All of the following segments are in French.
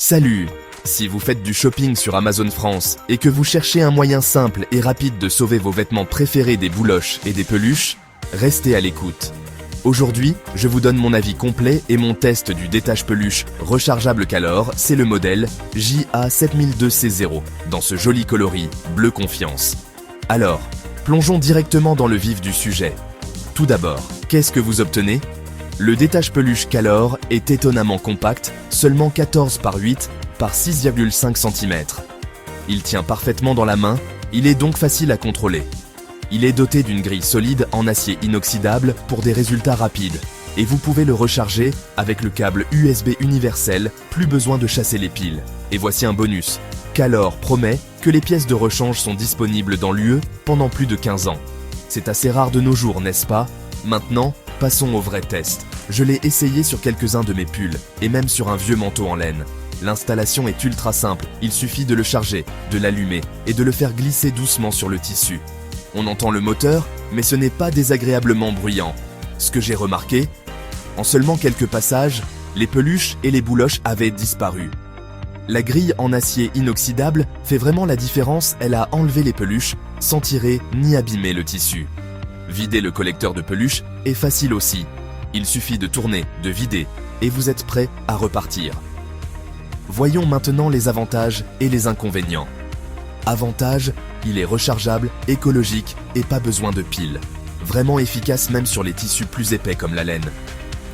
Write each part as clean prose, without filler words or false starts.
Salut! Si vous faites du shopping sur Amazon France et que vous cherchez un moyen simple et rapide de sauver vos vêtements préférés des bouloches et des peluches, restez à l'écoute. Aujourd'hui, je vous donne mon avis complet et mon test du détache-peluche rechargeable Calor, c'est le modèle JA7002C0, dans ce joli coloris bleu confiance. Alors, plongeons directement dans le vif du sujet. Tout d'abord, qu'est-ce que vous obtenez? Le détache-peluche Calor est étonnamment compact, seulement 14 par 8 par 6,5 cm. Il tient parfaitement dans la main, il est donc facile à contrôler. Il est doté d'une grille solide en acier inoxydable pour des résultats rapides, et vous pouvez le recharger avec le câble USB universel, plus besoin de chasser les piles. Et voici un bonus. Calor promet que les pièces de rechange sont disponibles dans l'UE pendant plus de 15 ans. C'est assez rare de nos jours, n'est-ce pas? Maintenant, passons au vrai test. Je l'ai essayé sur quelques-uns de mes pulls, et même sur un vieux manteau en laine. L'installation est ultra simple, il suffit de le charger, de l'allumer et de le faire glisser doucement sur le tissu. On entend le moteur, mais ce n'est pas désagréablement bruyant. Ce que j'ai remarqué, en seulement quelques passages, les peluches et les bouloches avaient disparu. La grille en acier inoxydable fait vraiment la différence, elle a enlevé les peluches sans tirer ni abîmer le tissu. Vider le collecteur de peluches est facile aussi. Il suffit de tourner, de vider, et vous êtes prêt à repartir. Voyons maintenant les avantages et les inconvénients. Avantage, il est rechargeable, écologique et pas besoin de piles. Vraiment efficace même sur les tissus plus épais comme la laine.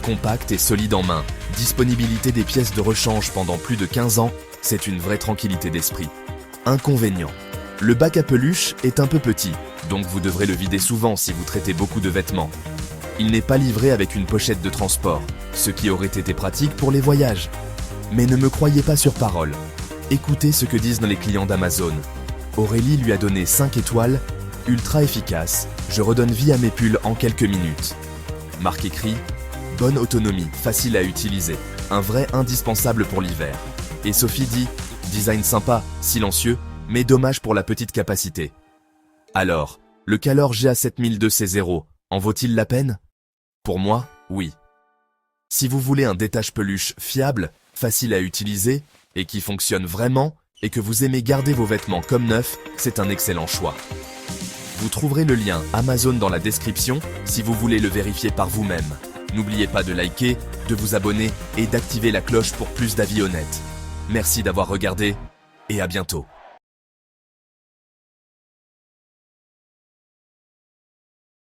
Compact et solide en main, disponibilité des pièces de rechange pendant plus de 15 ans, c'est une vraie tranquillité d'esprit. Inconvénient, le bac à peluche est un peu petit, donc vous devrez le vider souvent si vous traitez beaucoup de vêtements. Il n'est pas livré avec une pochette de transport, ce qui aurait été pratique pour les voyages. Mais ne me croyez pas sur parole. Écoutez ce que disent les clients d'Amazon. Aurélie lui a donné 5 étoiles, ultra efficace, je redonne vie à mes pulls en quelques minutes. Marque écrit, bonne autonomie, facile à utiliser, un vrai indispensable pour l'hiver. Et Sophie dit, design sympa, silencieux, mais dommage pour la petite capacité. Alors, le Calor JA7002C0 en vaut-il la peine? Pour moi, oui. Si vous voulez un détache-peluche fiable, facile à utiliser et qui fonctionne vraiment et que vous aimez garder vos vêtements comme neufs, c'est un excellent choix. Vous trouverez le lien Amazon dans la description si vous voulez le vérifier par vous-même. N'oubliez pas de liker, de vous abonner et d'activer la cloche pour plus d'avis honnêtes. Merci d'avoir regardé et à bientôt.